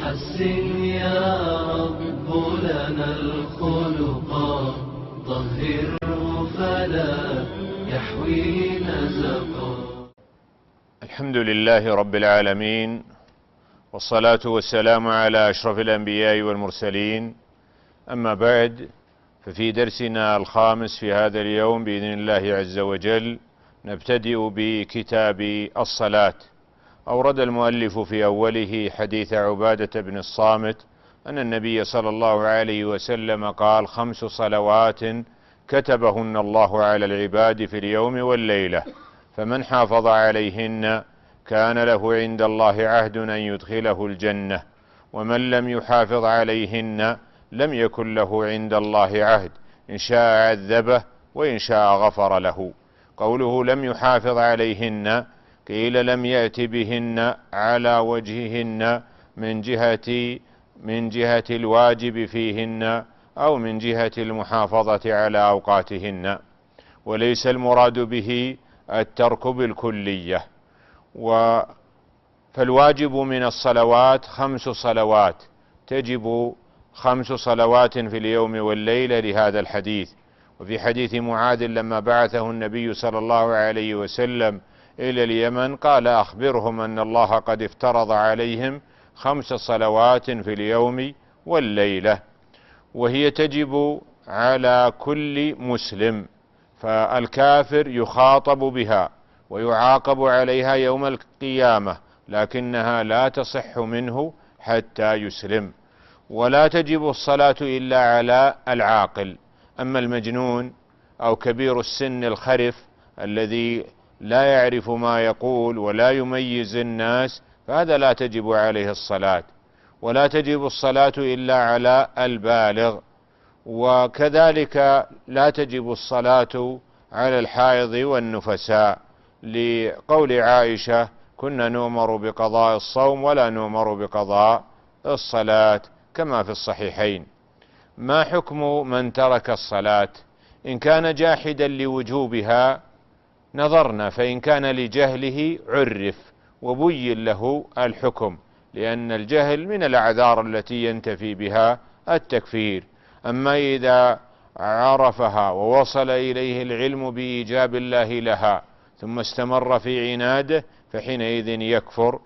حسن يا رب لنا الخلقا، طهره فلا يحوي نزقا. الحمد لله رب العالمين، والصلاة والسلام على أشرف الأنبياء والمرسلين. أما بعد، ففي درسنا الخامس في هذا اليوم بإذن الله عز وجل نبتدئ بكتاب الصلاة. أورد المؤلف في أوله حديث عبادة بن الصامت أن النبي صلى الله عليه وسلم قال: 5 صلوات كتبهن الله على العباد في اليوم والليلة، فمن حافظ عليهن كان له عند الله عهد أن يدخله الجنة، ومن لم يحافظ عليهن لم يكن له عند الله عهد، إن شاء عذبه وإن شاء غفر له. قوله لم يحافظ عليهن قيل لم يأت بهن على وجههن من جهة الواجب فيهن أو من جهة المحافظة على أوقاتهن، وليس المراد به الترك بالكلية. فالواجب من الصلوات 5 صلوات، تجب 5 صلوات في اليوم والليلة لهذا الحديث. وفي حديث معاذ لما بعثه النبي صلى الله عليه وسلم إلى اليمن قال: أخبرهم أن الله قد افترض عليهم 5 صلوات في اليوم والليلة، وهي تجب على كل مسلم، فالكافر يخاطب بها ويعاقب عليها يوم القيامة، لكنها لا تصح منه حتى يسلم. ولا تجب الصلاة إلا على العاقل. أما المجنون أو كبير السن الخرف الذي لا يعرف ما يقول ولا يميز الناس، فهذا لا تجب عليه الصلاة. ولا تجب الصلاة إلا على البالغ، وكذلك لا تجب الصلاة على الحائض والنفساء، لقول عائشة: كنا نؤمر بقضاء الصوم ولا نؤمر بقضاء الصلاة، كما في الصحيحين. ما حكم من ترك الصلاة؟ إن كان جاحدا لوجوبها نظرنا، فإن كان لجهله عرف وبين له الحكم، لأن الجهل من الأعذار التي ينتفي بها التكفير. أما إذا عرفها ووصل إليه العلم بإيجاب الله لها ثم استمر في عناده، فحينئذ يكفر،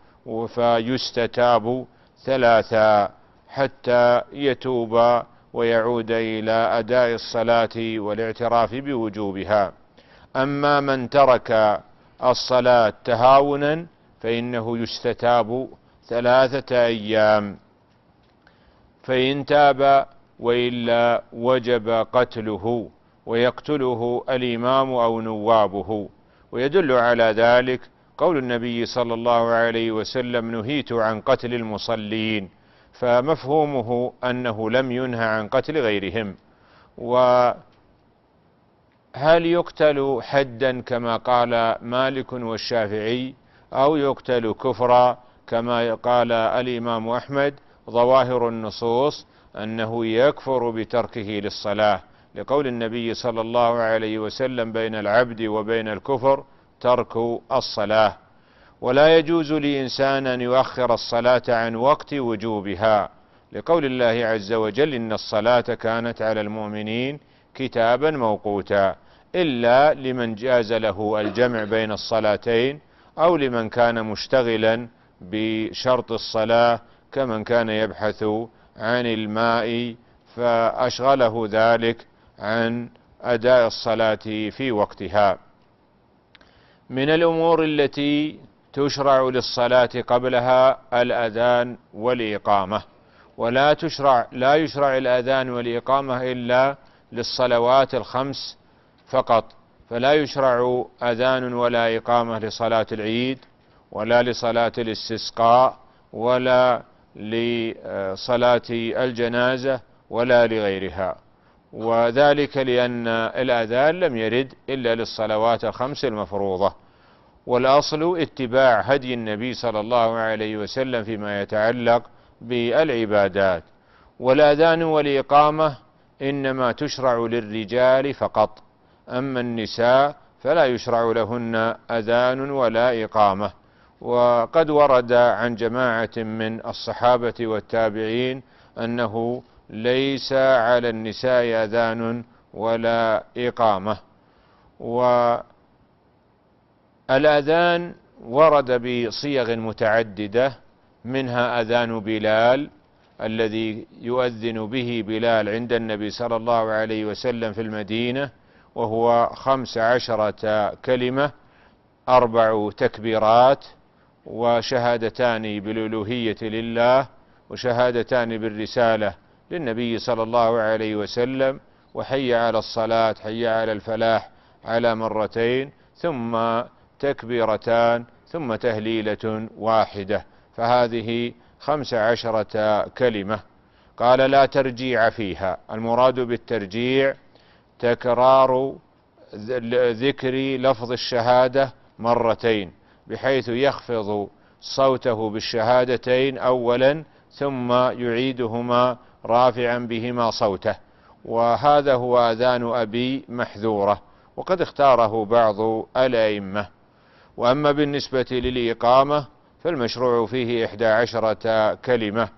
فيستتاب 3 حتى يتوب ويعود إلى أداء الصلاة والاعتراف بوجوبها. أما من ترك الصلاة تهاونا فإنه يستتاب 3 أيام، فإن تاب وإلا وجب قتله، ويقتله الإمام أو نوابه. ويدل على ذلك قول النبي صلى الله عليه وسلم: نهيت عن قتل المصلين، فمفهومه أنه لم ينهى عن قتل غيرهم. وهل يقتل حدا كما قال مالك والشافعي، أو يقتل كفرا كما قال الإمام أحمد؟ ظواهر النصوص أنه يكفر بتركه للصلاة، لقول النبي صلى الله عليه وسلم: بين العبد وبين الكفر ترك الصلاة. ولا يجوز لإنسان أن يؤخر الصلاة عن وقت وجوبها، لقول الله عز وجل: إن الصلاة كانت على المؤمنين كتابا موقوتا، إلا لمن جاز له الجمع بين الصلاتين، أو لمن كان مشتغلا بشرط الصلاة كمن كان يبحث عن الماء فأشغله ذلك عن أداء الصلاة في وقتها. من الأمور التي تشرع للصلاة قبلها الأذان والإقامة، لا يشرع الأذان والإقامة إلا للصلوات ال5 فقط، فلا يشرع أذان ولا إقامة لصلاة العيد ولا لصلاة الاستسقاء ولا لصلاة الجنازة ولا لغيرها، وذلك لأن الأذان لم يرد إلا للصلوات ال5 المفروضة. والأصل اتباع هدي النبي صلى الله عليه وسلم فيما يتعلق بالعبادات. والأذان والإقامة إنما تشرع للرجال فقط، أما النساء فلا يشرع لهن أذان ولا إقامة. وقد ورد عن جماعة من الصحابة والتابعين أنه ليس على النساء أذان ولا إقامة. والأذان ورد بصيغ متعددة، منها أذان بلال الذي يؤذن به بلال عند النبي صلى الله عليه وسلم في المدينة، وهو 15 كلمة، 4 تكبيرات، وشهادتان بالألوهية لله، وشهادتان بالرسالة للنبي صلى الله عليه وسلم، وحي على الصلاة حي على الفلاح على مرتين، ثم تكبيرتان، ثم تهليلة واحدة، فهذه 15 كلمة. قال لا ترجيع فيها، المراد بالترجيع تكرار ذكر لفظ الشهادة مرتين، بحيث يخفض صوته بالشهادتين أولا ثم يعيدهما رافعا بهما صوته، وهذا هو أذان أبي محذورة، وقد اختاره بعض الأئمة. وأما بالنسبة للإقامة فالمشروع فيه 11 كلمة،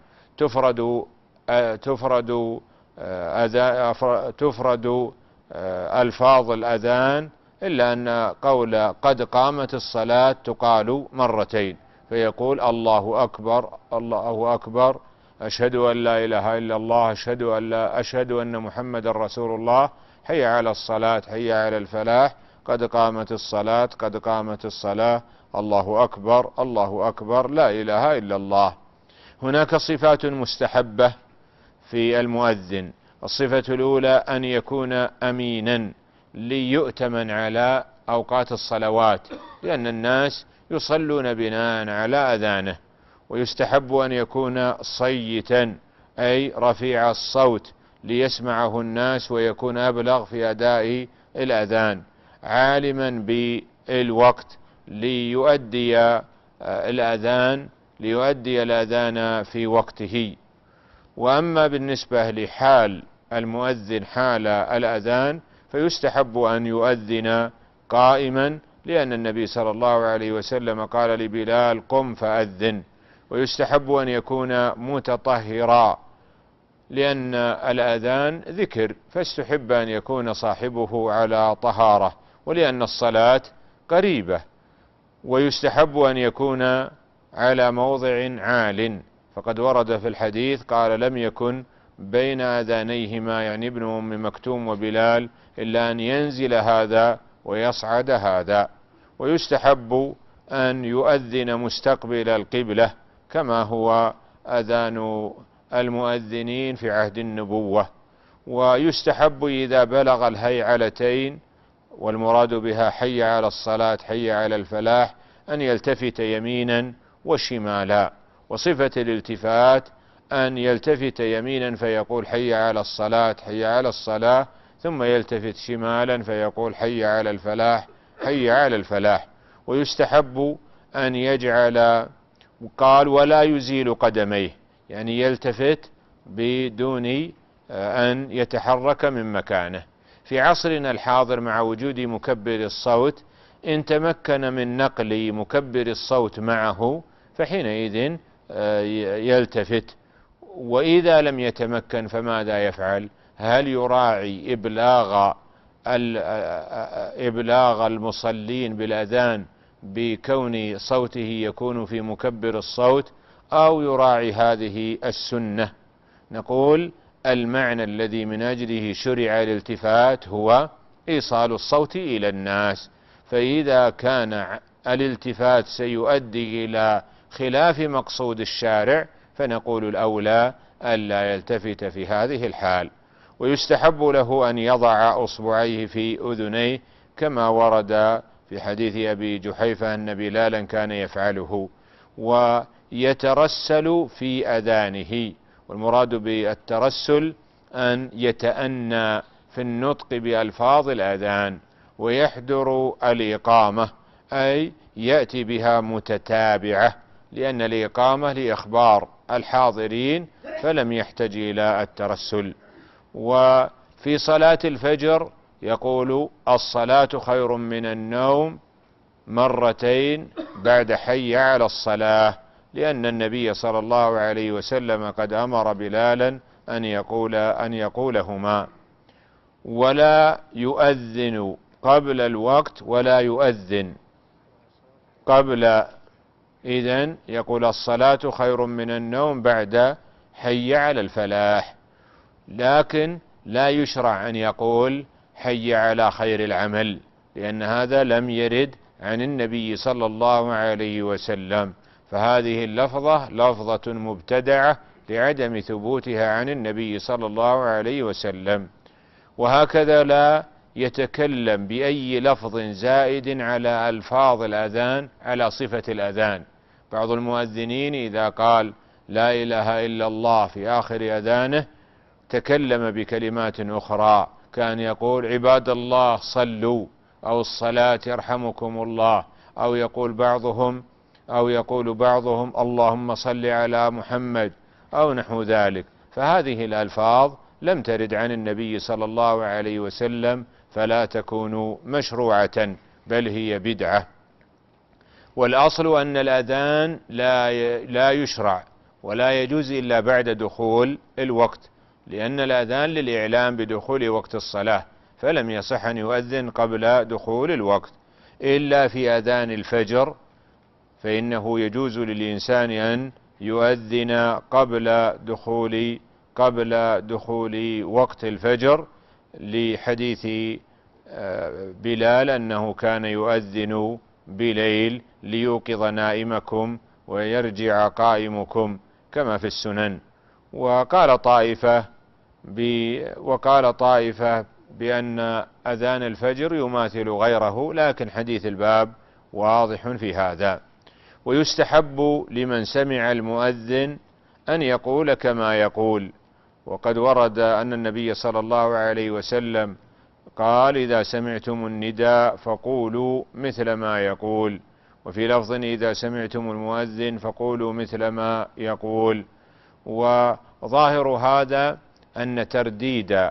تفرد ألفاظ الأذان، إلا أن قول قد قامت الصلاة تقال مرتين، فيقول الله أكبر الله أكبر، أشهد أن لا إله إلا الله، أشهد أن محمد رسول الله، حي على الصلاة حي على الفلاح، قد قامت الصلاة قد قامت الصلاة، الله أكبر الله أكبر، لا إله إلا الله. هناك صفات مستحبة في المؤذن. الصفة الأولى أن يكون أمينا ليؤتمن على أوقات الصلوات، لأن الناس يصلون بناء على أذانه. ويستحب أن يكون صيتا، أي رفيع الصوت، ليسمعه الناس ويكون أبلغ في أداء الأذان. عالما بالوقت ليؤدي الأذان في وقته. وأما بالنسبة لحال المؤذن حال الأذان فيستحب أن يؤذن قائما، لأن النبي صلى الله عليه وسلم قال لبلال قم فأذن. ويستحب أن يكون متطهرا، لأن الأذان ذكر، فاستحب أن يكون صاحبه على طهارة، ولأن الصلاة قريبة. ويستحب أن يكون على موضع عال، فقد ورد في الحديث قال لم يكن بين أذانيهما، يعني ابن أم مكتوم وبلال، إلا أن ينزل هذا ويصعد هذا. ويستحب أن يؤذن مستقبل القبلة، كما هو أذان المؤذنين في عهد النبوة. ويستحب إذا بلغ الهيعلتين، والمراد بها حي على الصلاة حي على الفلاح، أن يلتفت يمينا وشمالا. وصفة الالتفات أن يلتفت يمينا فيقول حي على الصلاة حي على الصلاة، ثم يلتفت شمالا فيقول حي على الفلاح حي على الفلاح. ويستحب أن يجعل، قال ولا يزيل قدميه، يعني يلتفت بدون أن يتحرك من مكانه. في عصرنا الحاضر مع وجود مكبر الصوت، إن تمكن من نقل مكبر الصوت معه فحينئذ يلتفت. وإذا لم يتمكن فماذا يفعل؟ هل يراعي إبلاغ المصلين بالأذان بكون صوته يكون في مكبر الصوت، أو يراعي هذه السنة؟ نقول المعنى الذي من أجله شرع الالتفات هو إيصال الصوت إلى الناس، فإذا كان الالتفات سيؤدي إلى خلاف مقصود الشارع فنقول الأولى ألا يلتفت في هذه الحال. ويستحب له أن يضع أصبعيه في أذنيه، كما ورد في حديث أبي جحيفة أن بلالا كان يفعله. ويترسل في أذانه، والمراد بالترسل أن يتأنى في النطق بألفاظ الأذان، ويحضر الإقامة، أي يأتي بها متتابعة، لأن الإقامة لإخبار الحاضرين فلم يحتج إلى الترسل. وفي صلاة الفجر يقول الصلاة خير من النوم، مرتين بعد حي على الصلاة، لأن النبي صلى الله عليه وسلم قد أمر بلالا أن يقولهما. ولا يؤذن قبل الوقت ولا يؤذن قبل، إذن يقول الصلاة خير من النوم بعد حي على الفلاح، لكن لا يشرع أن يقول حي على خير العمل، لأن هذا لم يرد عن النبي صلى الله عليه وسلم، فهذه اللفظة لفظة مبتدعة لعدم ثبوتها عن النبي صلى الله عليه وسلم. وهكذا لا يتكلم بأي لفظ زائد على ألفاظ الأذان على صفة الأذان. بعض المؤذنين إذا قال لا إله إلا الله في آخر أذانه تكلم بكلمات أخرى، كان يقول عباد الله صلوا، أو الصلاة يرحمكم الله، أو يقول بعضهم اللهم صل على محمد، أو نحو ذلك. فهذه الألفاظ لم ترد عن النبي صلى الله عليه وسلم، فلا تكون مشروعة بل هي بدعة. والأصل أن الأذان لا يشرع ولا يجوز إلا بعد دخول الوقت، لأن الأذان للإعلام بدخول وقت الصلاة، فلم يصح أن يؤذن قبل دخول الوقت، إلا في أذان الفجر فإنه يجوز للإنسان أن يؤذن قبل دخول وقت الفجر، لحديث بلال أنه كان يؤذن بليل ليوقظ نائمكم ويرجع قائمكم كما في السنن. وقال طائفة بأن أذان الفجر يماثل غيره، لكن حديث الباب واضح في هذا. ويستحب لمن سمع المؤذن أن يقول كما يقول، وقد ورد أن النبي صلى الله عليه وسلم قال إذا سمعتم النداء فقولوا مثل ما يقول، وفي لفظ إذا سمعتم المؤذن فقولوا مثل ما يقول. وظاهر هذا أن ترديد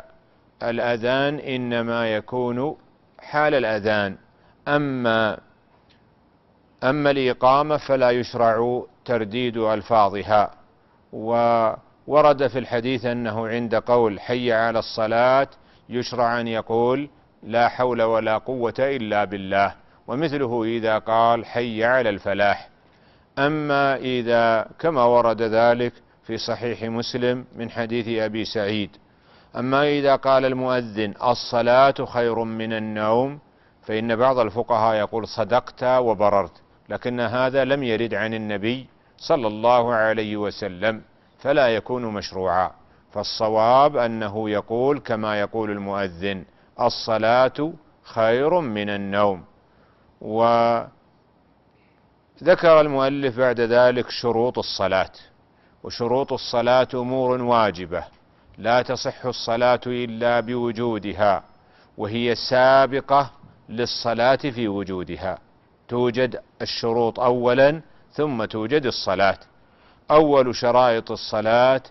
الأذان إنما يكون حال الأذان، أما الإقامة فلا يشرع ترديد ألفاظها. وورد في الحديث أنه عند قول حي على الصلاة يشرع أن يقول لا حول ولا قوة إلا بالله، ومثله إذا قال حي على الفلاح. أما إذا كما ورد ذلك في صحيح مسلم من حديث أبي سعيد، أما إذا قال المؤذن الصلاة خير من النوم، فإن بعض الفقهاء يقول صدقت وبررت، لكن هذا لم يرد عن النبي صلى الله عليه وسلم، فلا يكون مشروعا. فالصواب أنه يقول كما يقول المؤذن الصلاة خير من النوم. وذكر المؤلف بعد ذلك شروط الصلاة. وشروط الصلاة أمور واجبة لا تصح الصلاة إلا بوجودها، وهي سابقة للصلاة في وجودها. توجد الشروط أولا ثم توجد الصلاة. أول شرائط الصلاة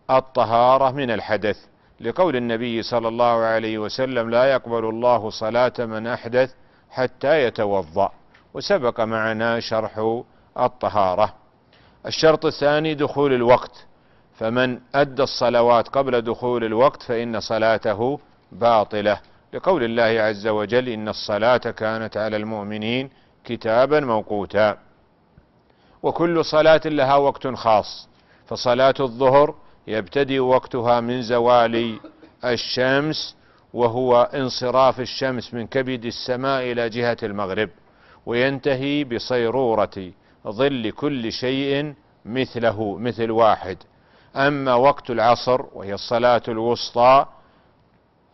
الطهارة من الحدث، لقول النبي صلى الله عليه وسلم لا يقبل الله صلاة من أحدث حتى يتوضأ، وسبق معنا شرح الطهارة. الشرط الثاني دخول الوقت، فمن أدى الصلوات قبل دخول الوقت فإن صلاته باطلة، لقول الله عز وجل إن الصلاة كانت على المؤمنين كتابا موقوتا. وكل صلاة لها وقت خاص، فصلاة الظهر يبتدئ وقتها من زوال الشمس، وهو انصراف الشمس من كبد السماء إلى جهة المغرب، وينتهي بصيرورة ظل كل شيء مثل واحد. أما وقت العصر وهي الصلاة الوسطى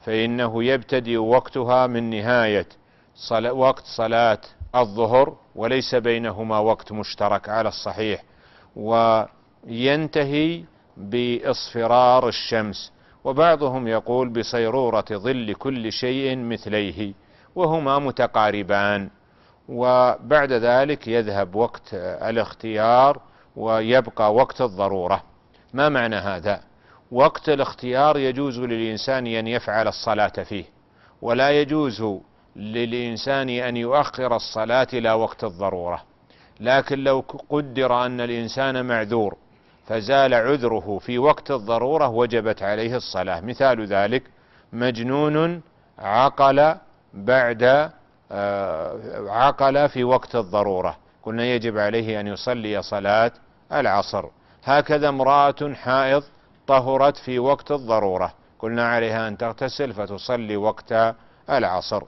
فإنه يبتدئ وقتها من نهاية وقت صلاة الظهر، وليس بينهما وقت مشترك على الصحيح، وينتهي بإصفرار الشمس. وبعضهم يقول بصيرورة ظل كل شيء مثليه، وهما متقاربان. وبعد ذلك يذهب وقت الاختيار ويبقى وقت الضرورة. ما معنى هذا؟ وقت الاختيار يجوز للإنسان أن يفعل الصلاة فيه، ولا يجوز للإنسان أن يؤخر الصلاة إلى وقت الضرورة، لكن لو قدر أن الإنسان معذور فزال عذره في وقت الضرورة وجبت عليه الصلاة. مثال ذلك مجنون عقل في وقت الضرورة، قلنا يجب عليه أن يصلي صلاة العصر. هكذا امرأة حائض طهرت في وقت الضرورة، قلنا عليها أن تغتسل فتصلي وقت العصر.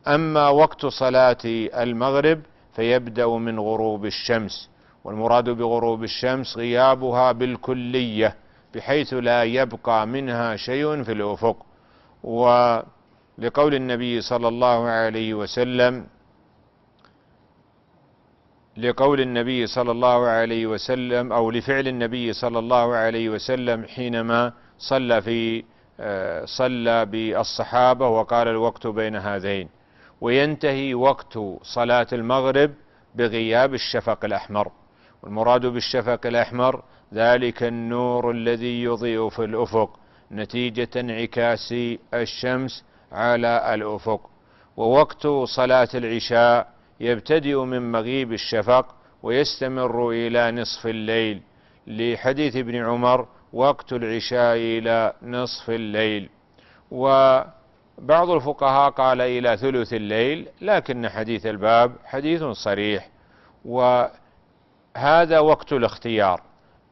أما وقت صلاة المغرب فيبدأ من غروب الشمس، والمراد بغروب الشمس غيابها بالكلية بحيث لا يبقى منها شيء في الأفق. ولقول النبي صلى الله عليه وسلم أو لفعل النبي صلى الله عليه وسلم حينما صلى بالصحابة وقال الوقت بين هذين. وينتهي وقت صلاة المغرب بغياب الشفق الأحمر، والمراد بالشفق الأحمر ذلك النور الذي يضيء في الأفق نتيجة انعكاس الشمس على الأفق. ووقت صلاة العشاء يبتدئ من مغيب الشفق ويستمر إلى نصف الليل، لحديث ابن عمر وقت العشاء إلى نصف الليل. وبعض الفقهاء قال إلى ثلث الليل، لكن حديث الباب حديث صريح، وهذا وقت الاختيار.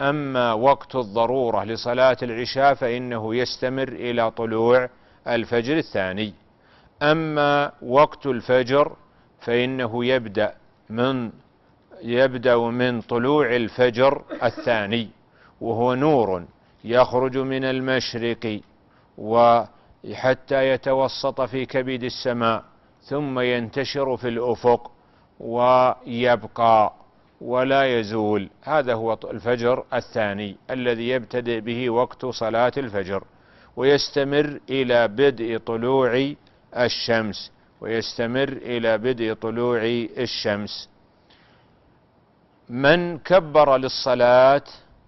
أما وقت الضرورة لصلاة العشاء فإنه يستمر إلى طلوع الفجر الثاني. أما وقت الفجر فإنه يبدأ من طلوع الفجر الثاني، وهو نور يخرج من المشرق وحتى يتوسط في كبد السماء ثم ينتشر في الأفق ويبقى ولا يزول. هذا هو الفجر الثاني الذي يبتدئ به وقت صلاة الفجر، ويستمر إلى بدء طلوع الشمس. من كبر للصلاة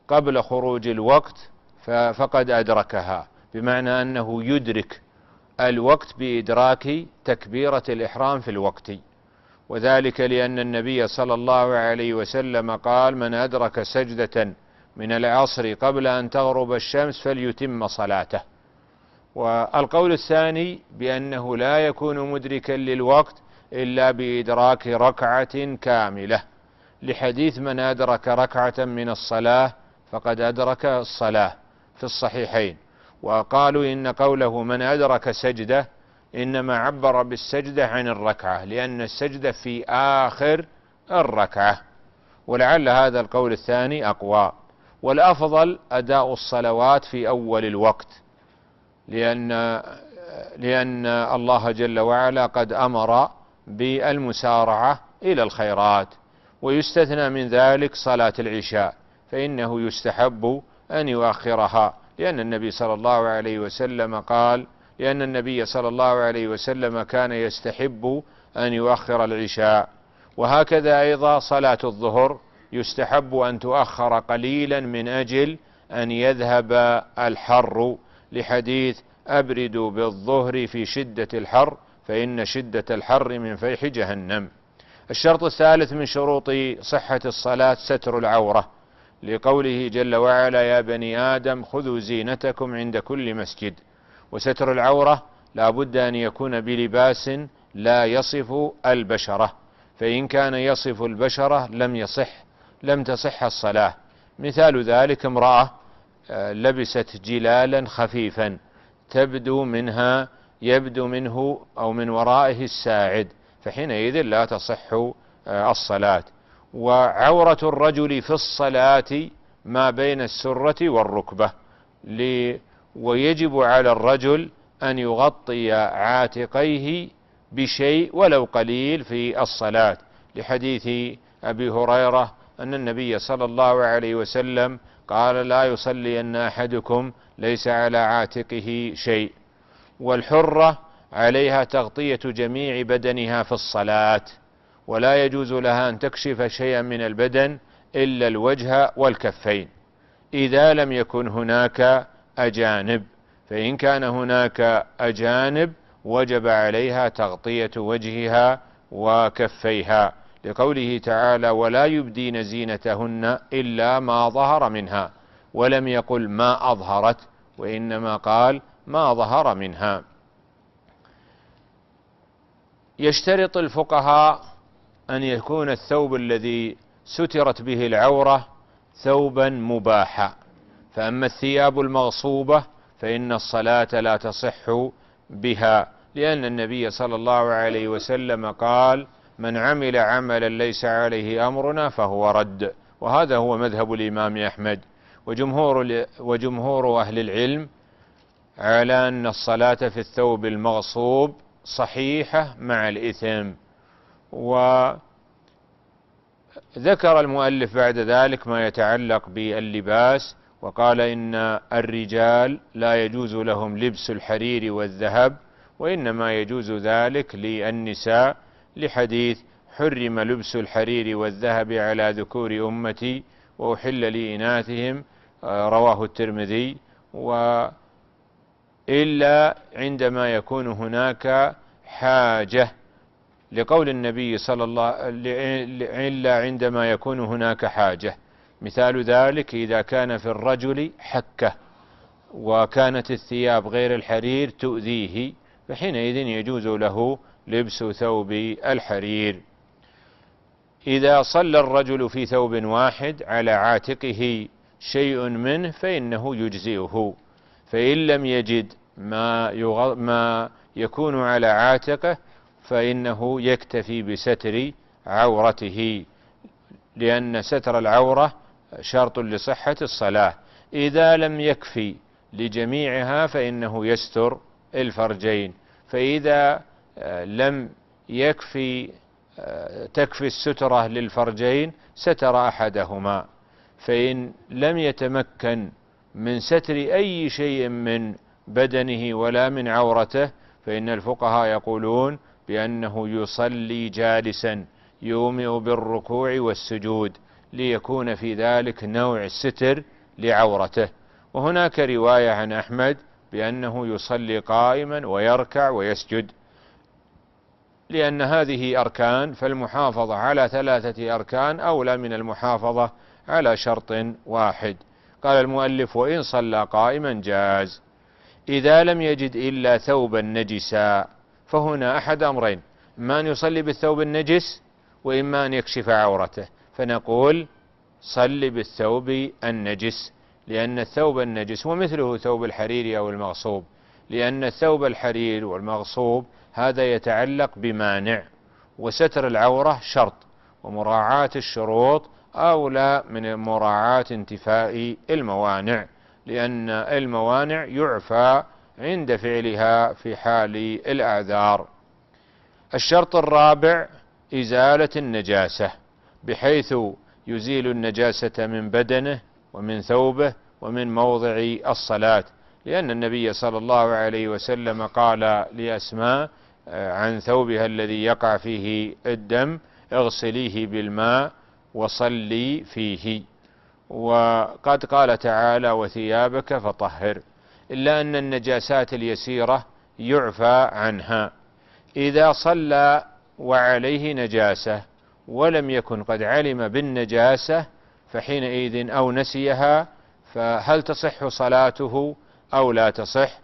قبل خروج الوقت فقد أدركها، بمعنى أنه يدرك الوقت بإدراك تكبيرة الإحرام في الوقت، وذلك لأن النبي صلى الله عليه وسلم قال: من أدرك سجدة من العصر قبل أن تغرب الشمس فليتم صلاته. والقول الثاني بأنه لا يكون مدركا للوقت إلا بإدراك ركعة كاملة، لحديث من أدرك ركعة من الصلاة فقد أدرك الصلاة في الصحيحين. وقالوا إن قوله من أدرك سجدة إنما عبر بالسجدة عن الركعة، لأن السجدة في آخر الركعة، ولعل هذا القول الثاني أقوى. والأفضل أداء الصلوات في أول الوقت، لأن الله جل وعلا قد أمر بالمسارعة إلى الخيرات، ويستثنى من ذلك صلاة العشاء فإنه يستحب أن يؤخرها، لأن النبي صلى الله عليه وسلم كان يستحب أن يؤخر العشاء. وهكذا أيضا صلاة الظهر يستحب أن تؤخر قليلا من أجل أن يذهب الحر، لحديث أبردوا بالظهر في شدة الحر فإن شدة الحر من فيح جهنم. الشرط الثالث من شروط صحة الصلاة ستر العورة، لقوله جل وعلا: يا بني آدم خذوا زينتكم عند كل مسجد. وستر العورة لا بد أن يكون بلباس لا يصف البشرة، فإن كان يصف البشرة لم تصح الصلاة. مثال ذلك امرأة لبست جلالا خفيفا يبدو منه أو من ورائه الساعد، فحينئذ لا تصح الصلاة. وعورة الرجل في الصلاة ما بين السرة والركبة، ويجب على الرجل أن يغطي عاتقيه بشيء ولو قليل في الصلاة، لحديث أبي هريرة أن النبي صلى الله عليه وسلم قال: لا يصلين أحدكم ليس على عاتقه شيء. والحرة عليها تغطية جميع بدنها في الصلاة، ولا يجوز لها أن تكشف شيئا من البدن إلا الوجه والكفين إذا لم يكن هناك أجانب. فإن كان هناك أجانب وجب عليها تغطية وجهها وكفيها، لقوله تعالى: ولا يبدين زينتهن إلا ما ظهر منها، ولم يقل ما أظهرت، وإنما قال ما ظهر منها. يشترط الفقهاء أن يكون الثوب الذي سترت به العورة ثوبا مباحا، فأما الثياب المغصوبة فإن الصلاة لا تصح بها، لأن النبي صلى الله عليه وسلم قال: من عمل عملا ليس عليه أمرنا فهو رد. وهذا هو مذهب الإمام أحمد وجمهور أهل العلم على أن الصلاة في الثوب المغصوب صحيحة مع الإثم. وذكر المؤلف بعد ذلك ما يتعلق باللباس، وقال: إن الرجال لا يجوز لهم لبس الحرير والذهب، وإنما يجوز ذلك للنساء، لحديث: حرم لبس الحرير والذهب على ذكور أمتي وأحل لإناثهم، رواه الترمذي. إلا عندما يكون هناك حاجة، لقول النبي صلى الله إلا عندما يكون هناك حاجة. مثال ذلك: إذا كان في الرجل حكة وكانت الثياب غير الحرير تؤذيه، فحينئذ يجوز له لبس ثوب الحرير. إذا صلى الرجل في ثوب واحد على عاتقه شيء منه فإنه يجزئه، فإن لم يجد ما يكون على عاتقه فإنه يكتفي بستر عورته، لأن ستر العورة شرط لصحة الصلاة. إذا لم يكفي لجميعها فإنه يستر الفرجين، فإذا لم تكفي السترة للفرجين ستر أحدهما، فإن لم يتمكن من ستر أي شيء من بدنه ولا من عورته فإن الفقهاء يقولون بأنه يصلي جالسا يومئ بالركوع والسجود، ليكون في ذلك نوع ستر لعورته. وهناك رواية عن أحمد بأنه يصلي قائما ويركع ويسجد، لأن هذه أركان، فالمحافظة على 3 أركان أولى من المحافظة على شرط واحد. قال المؤلف: وإن صلى قائما جاز. إذا لم يجد إلا ثوبا نجسا، فهنا أحد أمرين: إما أن يصلي بالثوب النجس، وإما أن يكشف عورته، فنقول: صل بالثوب النجس، لأن الثوب النجس ومثله ثوب الحرير أو المغصوب، لأن الثوب الحرير والمغصوب هذا يتعلق بمانع، وستر العورة شرط، ومراعاة الشروط أولى من مراعاة انتفاء الموانع، لأن الموانع يعفى عند فعلها في حال الأعذار. الشرط الرابع: إزالة النجاسة، بحيث يزيل النجاسة من بدنه ومن ثوبه ومن موضع الصلاة، لأن النبي صلى الله عليه وسلم قال لأسماء عن ثوبها الذي يقع فيه الدم: اغسليه بالماء وصلي فيه. وقد قال تعالى: وثيابك فطهر. إلا أن النجاسات اليسيرة يعفى عنها. إذا صلى وعليه نجاسة ولم يكن قد علم بالنجاسة فحينئذ أو نسيها، فهل تصح صلاته أو لا تصح؟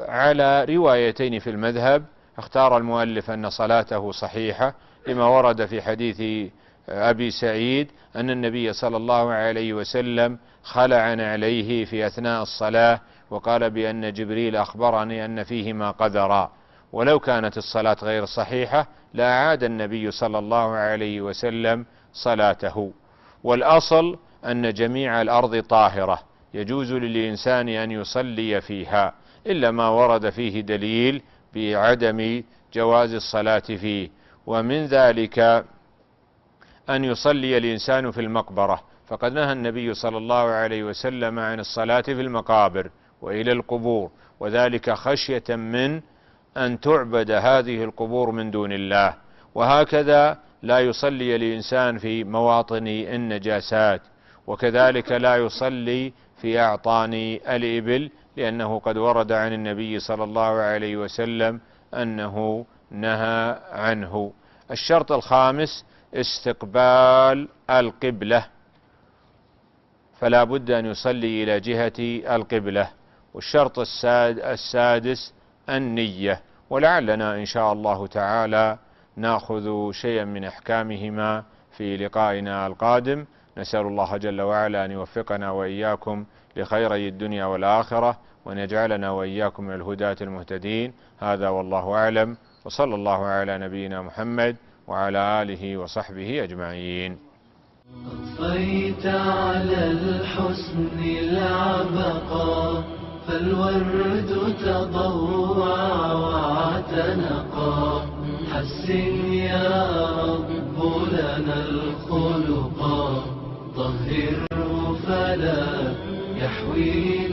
على روايتين في المذهب. اختار المؤلف أن صلاته صحيحة، لما ورد في حديث أبي سعيد أن النبي صلى الله عليه وسلم خلع عليه في أثناء الصلاة، وقال بأن جبريل أخبرني أن فيهما قذرا، ولو كانت الصلاة غير صحيحة لأعاد النبي صلى الله عليه وسلم صلاته. والأصل أن جميع الأرض طاهرة يجوز للإنسان أن يصلي فيها، إلا ما ورد فيه دليل بعدم جواز الصلاة فيه، ومن ذلك أن يصلي الإنسان في المقبرة، فقد نهى النبي صلى الله عليه وسلم عن الصلاة في المقابر وإلى القبور، وذلك خشية من أن تعبد هذه القبور من دون الله. وهكذا لا يصلي الإنسان في مواطن النجاسات، وكذلك لا يصلي في أعطان الإبل، لأنه قد ورد عن النبي صلى الله عليه وسلم أنه نهى عنه. الشرط الخامس استقبال القبلة، فلا بد أن يصلي إلى جهة القبلة. والشرط السادس النية، ولعلنا إن شاء الله تعالى نأخذ شيئا من أحكامهما في لقائنا القادم. نسأل الله جل وعلا أن يوفقنا وإياكم لخيري الدنيا والآخرة، وأن يجعلنا وإياكم من الهداة المهتدين. هذا والله أعلم، وصلى الله على نبينا محمد وعلى آله وصحبه أجمعين. أضفيت على الحسن العبقى، فالورد تضوع واعتنقا. حسن يا رب لنا الخلقا، طهره فلا يحوي